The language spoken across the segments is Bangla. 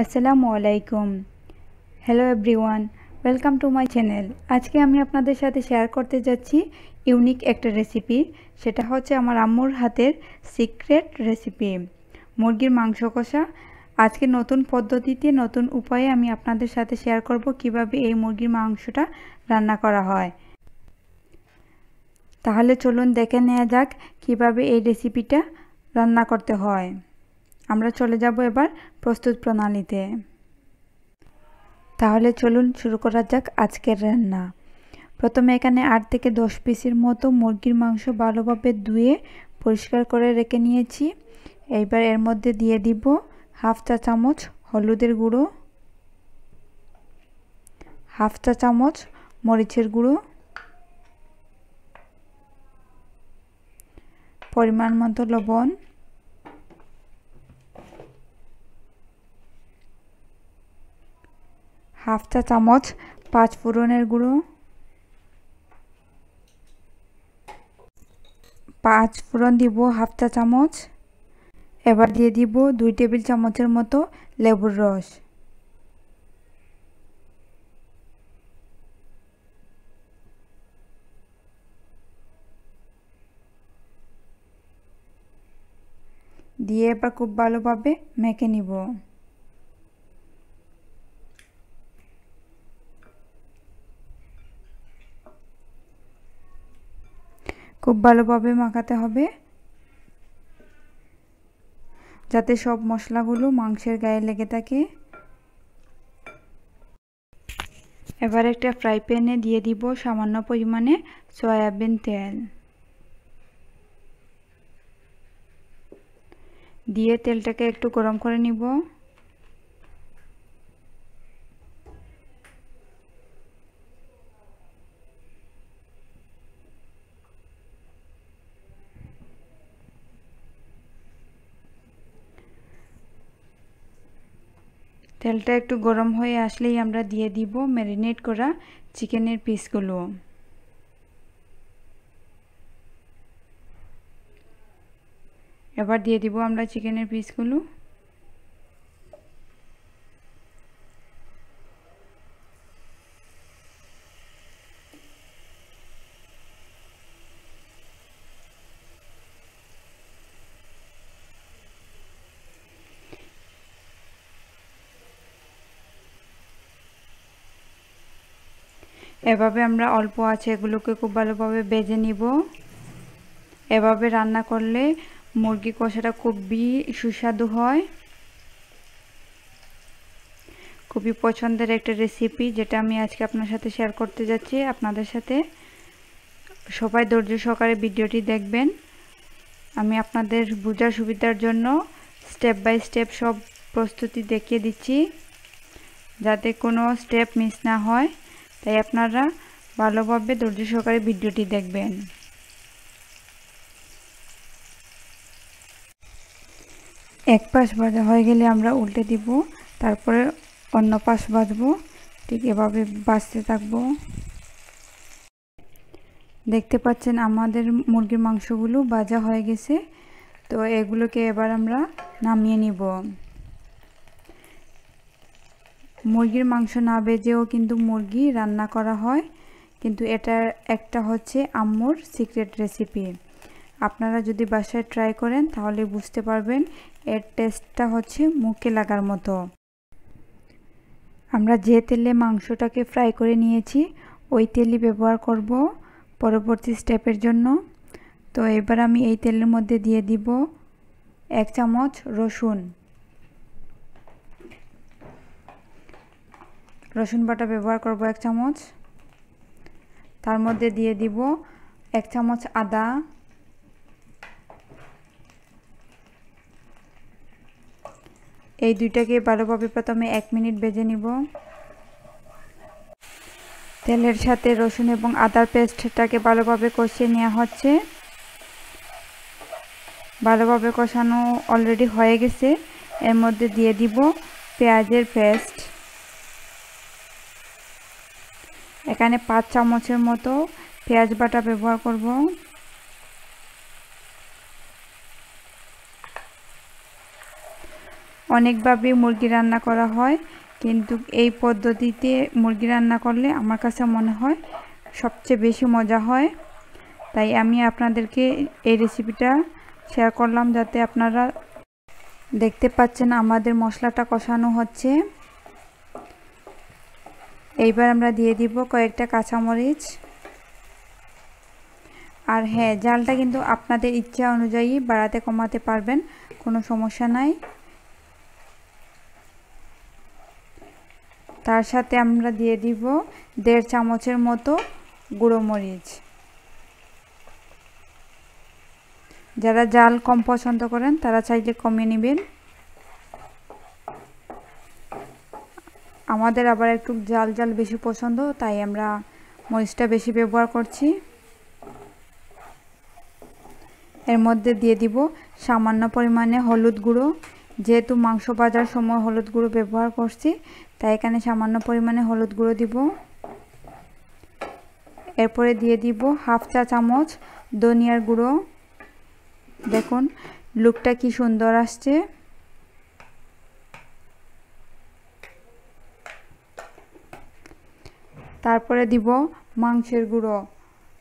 আসসালামু আলাইকুম। Hello everyone, welcome to my channel. আজকে আমি আপনাদের সাথে শেয়ার করতে যাচ্ছি ইউনিক একটা রেসিপি। সেটা হচ্ছে আমার আম্মুর হাতের সিক্রেট রেসিপি, মুরগির মাংস কষা। আজকে নতুন পদ্ধতিতে, নতুন উপায়ে আমি আপনাদের সাথে শেয়ার করব কিভাবে এই মুরগির মাংসটা রান্না করা হয়। তাহলে চলুন দেখে নেওয়া যাক কিভাবে এই রেসিপিটা রান্না করতে হয়। আমরা চলে যাব এবার প্রস্তুত প্রণালীতে। তাহলে চলুন শুরু করা যাক আজকের রান্না। প্রথমে এখানে 8 থেকে 10 পিসের মতো মুরগির মাংস ভালোভাবে ধুয়ে পরিষ্কার করে রেখে নিয়েছি। এইবার এর মধ্যে দিয়ে দিব হাফ চা চামচ হলুদের গুঁড়ো, হাফ চা চামচ মরিচের গুঁড়ো, পরিমাণ মতো লবণ, হাফ চা চামচ পাঁচফোড়নের গুঁড়ো, 5 ফোড়ন দিব হাফ চা চামচ। এবার দিয়ে দিব 2 টেবিল চামচের মতো লেবুর রস। দিয়ে এবার খুব ভালোভাবে মেখে নিব। খুব ভালোভাবে মাখাতে হবে যাতে সব মশলাগুলো মাংসের গায়ে লেগে থাকে। এবার একটা ফ্রাই প্যানে দিয়ে দিব সামান্য পরিমাণে সয়াবিন তেল। দিয়ে তেলটাকে একটু গরম করে নিব। তেলটা একটু গরম হয়ে আসলেই আমরা দিয়ে দিব ম্যারিনেট করা চিকেনের পিসগুলো। এবার দিয়ে দিব আমরা চিকেনের পিসগুলো। এভাবে আমরা অল্প আছে এগুলোকে খুব ভালোভাবে ভেজে নিব। এভাবে রান্না করলে মুরগি কষাটা খুবই সুস্বাদু হয়। খুবই পছন্দের একটা রেসিপি যেটা আমি আজকে আপনার সাথে শেয়ার করতে যাচ্ছি আপনাদের সাথে। সবাই ধৈর্য সহকারে ভিডিওটি দেখবেন। আমি আপনাদের বোঝার সুবিধার জন্য স্টেপ বাই স্টেপ সব প্রস্তুতি দেখিয়ে দিচ্ছি যাতে কোনো স্টেপ মিস না হয়। তাই আপনারা ভালোভাবে ধৈর্য সহকারে ভিডিওটি দেখবেন। এক পাশ ভাজা হয়ে গেলে আমরা উল্টে দিব, তারপরে অন্য পাশ ভাজবো। ঠিক এভাবে ভাজতে থাকবো। দেখতে পাচ্ছেন আমাদের মুরগির মাংসগুলো ভাজা হয়ে গেছে। তো এগুলোকে এবার আমরা নামিয়ে নিব। মুরগির মাংস না ভেজেও কিন্তু মুরগি রান্না করা হয়, কিন্তু এটা একটা হচ্ছে আম্মুর সিক্রেট রেসিপি। আপনারা যদি বাসায় ট্রাই করেন তাহলে বুঝতে পারবেন এর টেস্টটা হচ্ছে মুখে লাগার মতো। আমরা যে তেলে মাংসটাকে ফ্রাই করে নিয়েছি ওই তেলই ব্যবহার করব পরবর্তী স্টেপের জন্য। তো এবার আমি এই তেলের মধ্যে দিয়ে দিব 1 চামচ রসুন বাটা ব্যবহার করব 1 চামচ। তার মধ্যে দিয়ে দিব 1 চামচ আদা, এই দুইটাকে ভালোভাবে প্রথমে 1 মিনিট ভেজে নিব। তেলের সাথে রসুন এবং আদার পেস্টটাকে ভালোভাবে কষিয়ে নেওয়া হচ্ছে। ভালোভাবে কষানো অলরেডি হয়ে গেছে। এর মধ্যে দিয়ে দিব পেঁয়াজের পেস্ট। এখানে 5 চামচের মতো পেঁয়াজ বাটা ব্যবহার করব। অনেকভাবে মুরগি রান্না করা হয়, কিন্তু এই পদ্ধতিতে মুরগি রান্না করলে আমার কাছে মনে হয় সবচেয়ে বেশি মজা হয়। তাই আমি আপনাদেরকে এই রেসিপিটা শেয়ার করলাম, যাতে আপনারা দেখতে পাচ্ছেন আমাদের মশলাটা কষানো হচ্ছে। এইবার আমরা দিয়ে দিব কয়েকটা কাঁচামরিচ। আর হ্যাঁ, ঝালটা কিন্তু আপনাদের ইচ্ছা অনুযায়ী বাড়াতে কমাতে পারবেন, কোনো সমস্যা নাই। তার সাথে আমরা দিয়ে দিব 1.5 চামচের মতো গুঁড়ো মরিচ। যারা ঝাল কম পছন্দ করেন তারা চাইলে কমিয়ে নেবেন। আমাদের আবার একটু ঝাল ঝাল বেশি পছন্দ, তাই আমরা মরিচটা বেশি ব্যবহার করছি। এর মধ্যে দিয়ে দিব সামান্য পরিমাণে হলুদ গুঁড়ো। যেহেতু মাংস ভাজার সময় হলুদ গুঁড়ো ব্যবহার করছি, তাই এখানে সামান্য পরিমাণে হলুদ গুঁড়ো দিব। এরপরে দিয়ে দিব 1/2 চা চামচ ধনিয়ার গুঁড়ো। দেখুন লুকটা কি সুন্দর আসছে। তারপরে দিব মাংসের গুঁড়ো।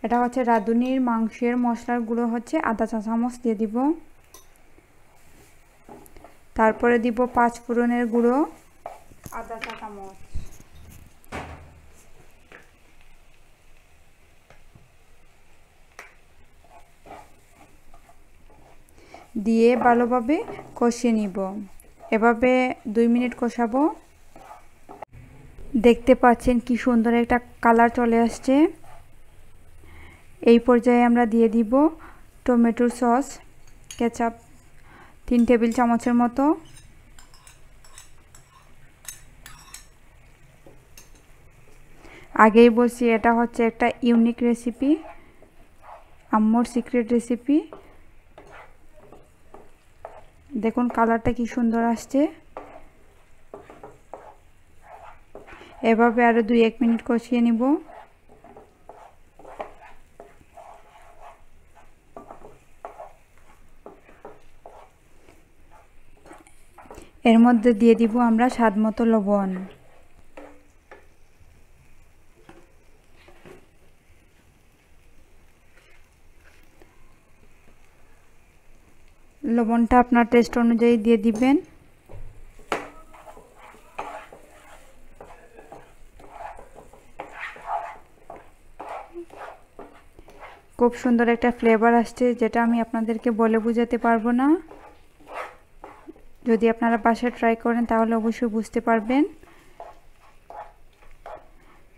এটা হচ্ছে রাঁধুনির মাংসের মশলার গুঁড়ো, হচ্ছে 1/2 চা চামচ দিয়ে দিব। তারপরে দিব 5 ফোড়নের গুঁড়ো 1/2 চা চামচ। দিয়ে ভালোভাবে কষিয়ে নিব। এভাবে 2 মিনিট কষাবো। দেখতে পাচ্ছেন কি সুন্দর একটা কালার চলে আসছে। এই পর্যায়ে আমরা দিয়ে দিব টমেটো সস, কেচাপ 3 টেবিল চামচের মতো। আগেই বলছি এটা হচ্ছে একটা ইউনিক রেসিপি, আম্মুর সিক্রেট রেসিপি। দেখুন কালারটা কি সুন্দর আসছে। এভাবে আরো 2-1 মিনিট কষিয়ে নিব। এর মধ্যে দিয়ে দিব আমরা স্বাদ মতো লবণ। লবণটা আপনার টেস্ট অনুযায়ী দিয়ে দিবেন। খুব সুন্দর একটা ফ্লেভার আসছে, যেটা আমি আপনাদেরকে বলে বোঝাতে পারবো না। যদি আপনারা বাসায় ট্রাই করেন তাহলে অবশ্যই বুঝতে পারবেন।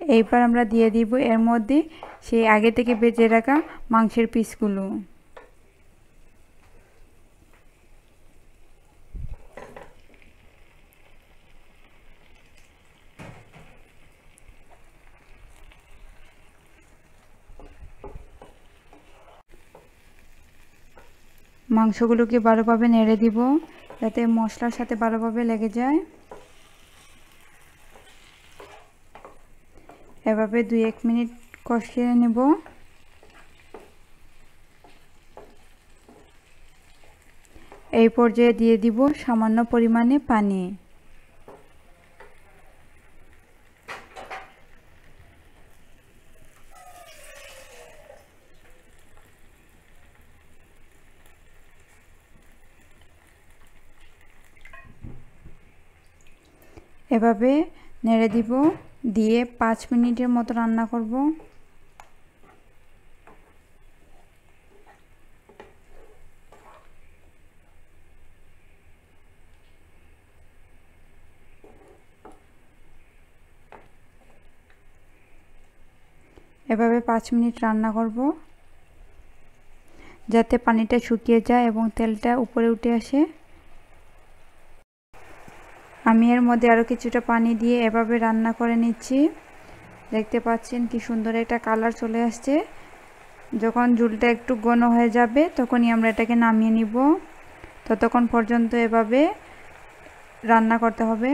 এইবার আমরা দিয়ে দিব এর মধ্যে সেই আগে থেকে বেজে রাখা মাংসের পিসগুলো। মাংসগুলোকে ভালোভাবে নেড়ে দিব, যাতে মশলার সাথে ভালোভাবে লেগে যায়। এভাবে 2-1 মিনিট কষিয়ে নেব। এই পর্যায়ে দিয়ে দিব সামান্য পরিমাণে পানি। এভাবে নেড়ে দিব, দিয়ে 5 মিনিটের মতো রান্না করব। এভাবে 5 মিনিট রান্না করব, যাতে পানিটা শুকিয়ে যায় এবং তেলটা উপরে উঠে আসে। আমি এর মধ্যে আরও কিছুটা পানি দিয়ে এভাবে রান্না করে নিচ্ছি। দেখতে পাচ্ছেন কি সুন্দর একটা কালার চলে আসছে। যখন ঝোলটা একটু ঘন হয়ে যাবে তখনই আমরা এটাকে নামিয়ে নিব। ততক্ষণ পর্যন্ত এভাবে রান্না করতে হবে।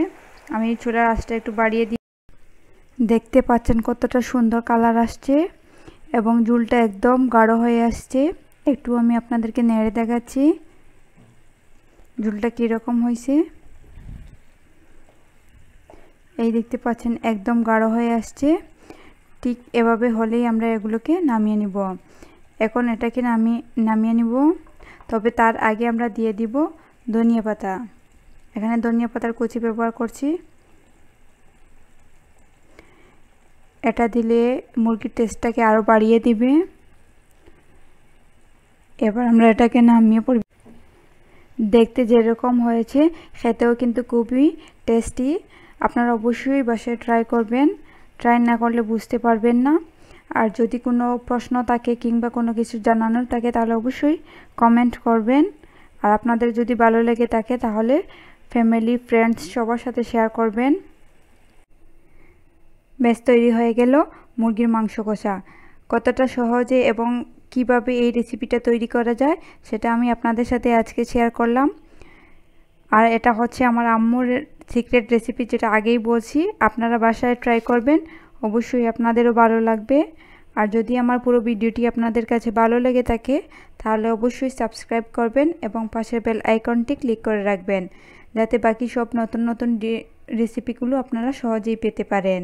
আমি চুলার আঁচটা একটু বাড়িয়ে দিই। দেখতে পাচ্ছেন কতটা সুন্দর কালার আসছে এবং ঝোলটা একদম গাঢ় হয়ে আসছে। একটু আমি আপনাদেরকে নেড়ে দেখাচ্ছি ঝোলটা কীরকম হয়েছে। এই দেখতে পাচ্ছেন একদম গাঢ় হয়ে আসছে। ঠিক এভাবে হলেই আমরা এগুলোকে নামিয়ে নিব। এখন এটাকে নামিয়ে নিব, তবে তার আগে আমরা দিয়ে দিব ধনিয়া পাতা। এখানে ধনিয়া পাতার কুচি ব্যবহার করছি। এটা দিলে মুরগির টেস্টটাকে আরও বাড়িয়ে দিবে। এবার আমরা এটাকে নামিয়ে পড়ব। দেখতে যেরকম হয়েছে খেতেও কিন্তু খুবই টেস্টি। আপনারা অবশ্যই বাসায় ট্রাই করবেন, ট্রাই না করলে বুঝতে পারবেন না। আর যদি কোনো প্রশ্ন থাকে কিংবা কোনো কিছু জানানোর থাকে তাহলে অবশ্যই কমেন্ট করবেন। আর আপনাদের যদি ভালো লেগে থাকে তাহলে ফ্যামিলি ফ্রেন্ডস সবার সাথে শেয়ার করবেন। বেশ, তৈরি হয়ে গেল মুরগির মাংস কষা। কতটা সহজে এবং কিভাবে এই রেসিপিটা তৈরি করা যায় সেটা আমি আপনাদের সাথে আজকে শেয়ার করলাম। আর এটা হচ্ছে আমার আম্মুর সিক্রেট রেসিপি, যেটা আগেই বলছি। আপনারা বাসায় ট্রাই করবেন, অবশ্যই আপনাদেরও ভালো লাগবে। আর যদি আমার পুরো ভিডিওটি আপনাদের কাছে ভালো লেগে থাকে তাহলে অবশ্যই সাবস্ক্রাইব করবেন এবং পাশের বেল আইকনটি ক্লিক করে রাখবেন, যাতে বাকি সব নতুন নতুন রেসিপিগুলো আপনারা সহজেই পেতে পারেন।